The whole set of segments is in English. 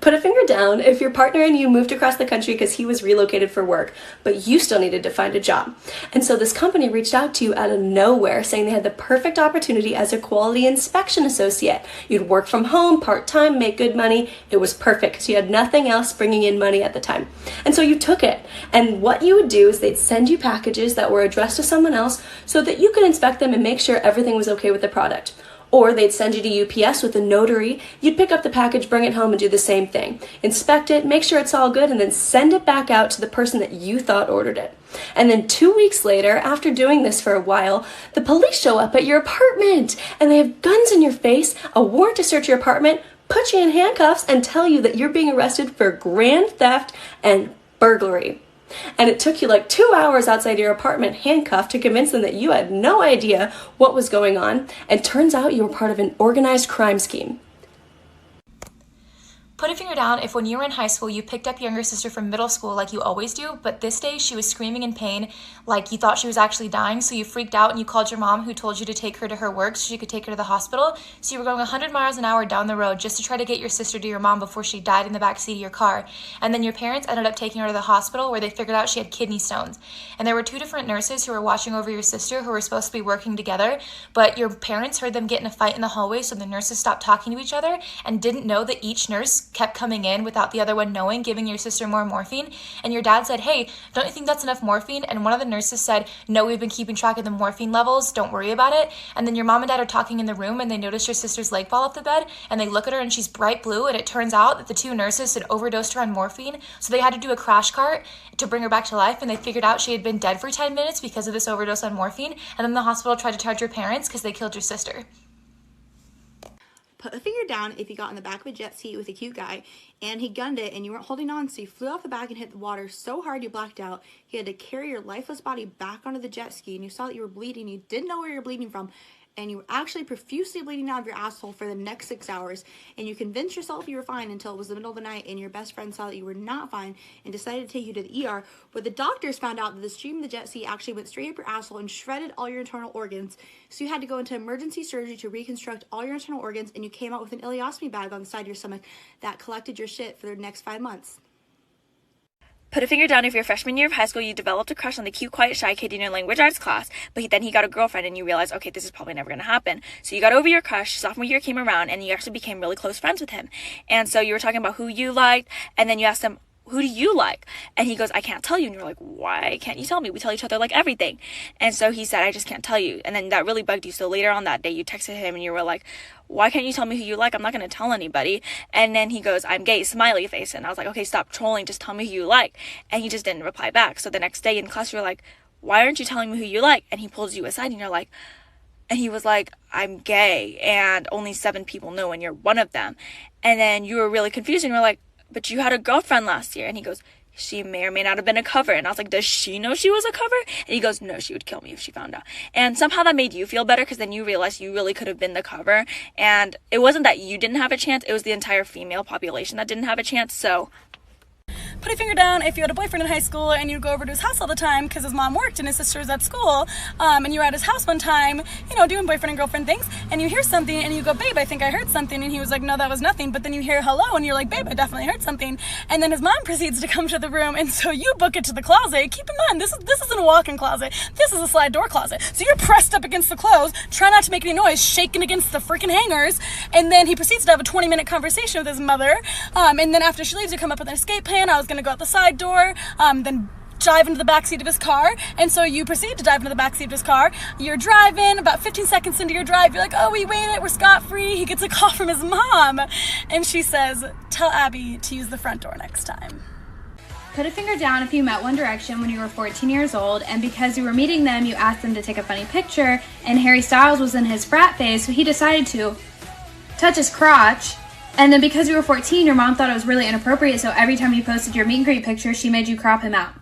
Put a finger down if your partner and you moved across the country because he was relocated for work, but you still needed to find a job. And so this company reached out to you out of nowhere saying they had the perfect opportunity as a quality inspection associate. You'd work from home, part-time, make good money. It was perfect because you had nothing else bringing in money at the time. And so you took it. And what you would do is they'd send you packages that were addressed to someone else so that you could inspect them and make sure everything was okay with the product. Or they'd send you to UPS with a notary. You'd pick up the package, bring it home, and do the same thing. Inspect it, make sure it's all good, and then send it back out to the person that you thought ordered it. And then 2 weeks later, after doing this for a while, the police show up at your apartment, and they have guns in your face, a warrant to search your apartment, put you in handcuffs, and tell you that you're being arrested for grand theft and burglary. And it took you like 2 hours outside your apartment handcuffed to convince them that you had no idea what was going on, and turns out you were part of an organized crime scheme. Put a finger down if when you were in high school you picked up your younger sister from middle school like you always do, but this day she was screaming in pain like you thought she was actually dying, so you freaked out and you called your mom, who told you to take her to her work so she could take her to the hospital. So you were going 100 miles an hour down the road just to try to get your sister to your mom before she died in the backseat of your car. And then your parents ended up taking her to the hospital where they figured out she had kidney stones. And there were 2 different nurses who were watching over your sister who were supposed to be working together, but your parents heard them get in a fight in the hallway, so the nurses stopped talking to each other and didn't know that each nurse kept coming in without the other one knowing, giving your sister more morphine. And your dad said, "Hey, don't you think that's enough morphine?" And one of the nurses said, "No, we've been keeping track of the morphine levels, don't worry about it." And then your mom and dad are talking in the room and they notice your sister's leg fall off the bed, and they look at her and she's bright blue, and it turns out that the 2 nurses had overdosed her on morphine, so they had to do a crash cart to bring her back to life, and they figured out she had been dead for 10 minutes because of this overdose on morphine. And then the hospital tried to charge your parents because they killed your sister. Put a finger down if you got in the back of a jet ski with a cute guy and he gunned it and you weren't holding on, so you flew off the back and hit the water so hard you blacked out. He had to carry your lifeless body back onto the jet ski, and you saw that you were bleeding. You didn't know where you were bleeding from, and you were actually profusely bleeding out of your asshole for the next 6 hours, and you convinced yourself you were fine until it was the middle of the night and your best friend saw that you were not fine and decided to take you to the ER, where the doctors found out that the stream of the jet ski actually went straight up your asshole and shredded all your internal organs, so you had to go into emergency surgery to reconstruct all your internal organs, and you came out with an ileostomy bag on the side of your stomach that collected your shit for the next 5 months. Put a finger down if your freshman year of high school you developed a crush on the cute, quiet, shy kid in your language arts class, but then he got a girlfriend and you realized, okay, this is probably never going to happen. So you got over your crush, sophomore year came around, and you actually became really close friends with him. And so you were talking about who you liked, and then you asked him, who do you like? And he goes, I can't tell you. And you're like, why can't you tell me? We tell each other like everything. And so he said, I just can't tell you. And then that really bugged you. So later on that day, you texted him and you were like, why can't you tell me who you like? I'm not going to tell anybody. And then he goes, I'm gay, smiley face. And I was like, okay, stop trolling. Just tell me who you like. And he just didn't reply back. So the next day in class, you're like, why aren't you telling me who you like? And he pulls you aside and you're like, and he was like, I'm gay and only 7 people know and you're one of them. And then you were really confused and you were like, but you had a girlfriend last year. And he goes, she may or may not have been a cover. And I was like, does she know she was a cover? And he goes, no, she would kill me if she found out. And somehow that made you feel better, because then you realized you really could have been the cover. And it wasn't that you didn't have a chance, it was the entire female population that didn't have a chance. So put a finger down if you had a boyfriend in high school and you'd go over to his house all the time because his mom worked and his sister was at school, and you were at his house one time, you know, doing boyfriend and girlfriend things, and you hear something and you go, babe, I think I heard something, and he was like, no, that was nothing. But then you hear hello and you're like, babe, I definitely heard something. And then his mom proceeds to come to the room, and so you book it to the closet. Keep in mind, this isn't a walk-in closet, this is a slide door closet, so you're pressed up against the clothes, try not to make any noise, shaking against the freaking hangers. And then he proceeds to have a 20-minute conversation with his mother, and then after she leaves, you come up with an escape plan. I was going to go out the side door, then dive into the backseat of his car. And so you proceed to dive into the backseat of his car. You're driving, about 15 seconds into your drive, you're like, oh, we made it, we're scot-free. He gets a call from his mom, and she says, tell Abby to use the front door next time. Put a finger down if you met One Direction when you were 14 years old, and because you were meeting them, you asked them to take a funny picture, and Harry Styles was in his frat phase, so he decided to touch his crotch. And then because you were 14, your mom thought it was really inappropriate, so every time you posted your meet and greet picture, she made you crop him out.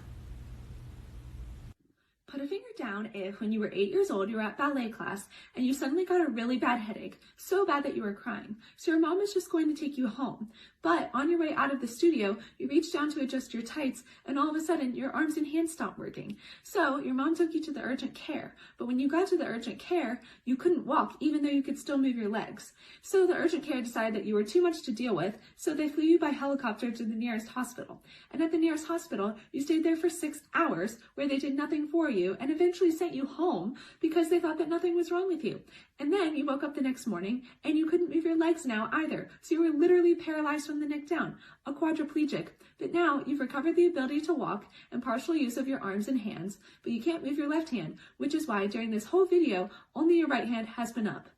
Put a finger down down if, when you were 8 years old, you were at ballet class and you suddenly got a really bad headache, so bad that you were crying. So your mom was just going to take you home. But on your way out of the studio, you reached down to adjust your tights and all of a sudden your arms and hands stopped working. So your mom took you to the urgent care. But when you got to the urgent care, you couldn't walk even though you could still move your legs. So the urgent care decided that you were too much to deal with, so they flew you by helicopter to the nearest hospital. And at the nearest hospital, you stayed there for 6 hours where they did nothing for you and eventually sent you home because they thought that nothing was wrong with you. And then you woke up the next morning and you couldn't move your legs now either. So you were literally paralyzed from the neck down, a quadriplegic. But now you've recovered the ability to walk and partial use of your arms and hands, but you can't move your left hand, which is why during this whole video, only your right hand has been up.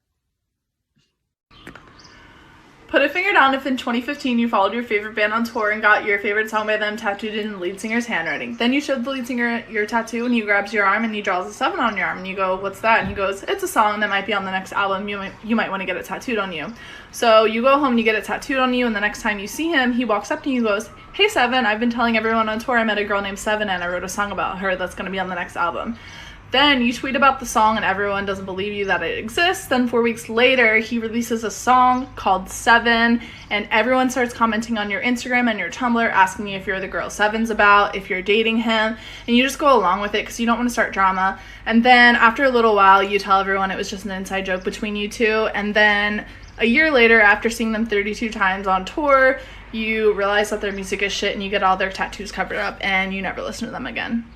Put a finger down if in 2015 you followed your favorite band on tour and got your favorite song by them tattooed in the lead singer's handwriting. Then you showed the lead singer your tattoo and he grabs your arm and he draws a 7 on your arm and you go, "What's that?" And he goes, "It's a song that might be on the next album. You might want to get it tattooed on you." So you go home and you get it tattooed on you, and the next time you see him, he walks up to you and goes, "Hey 7, I've been telling everyone on tour I met a girl named 7 and I wrote a song about her that's going to be on the next album." Then you tweet about the song and everyone doesn't believe you that it exists. Then 4 weeks later, he releases a song called 7 and everyone starts commenting on your Instagram and your Tumblr asking you if you're the girl 7's about, if you're dating him, and you just go along with it because you don't want to start drama. And then after a little while, you tell everyone it was just an inside joke between you two. And then a year later, after seeing them 32 times on tour, you realize that their music is shit and you get all their tattoos covered up and you never listen to them again.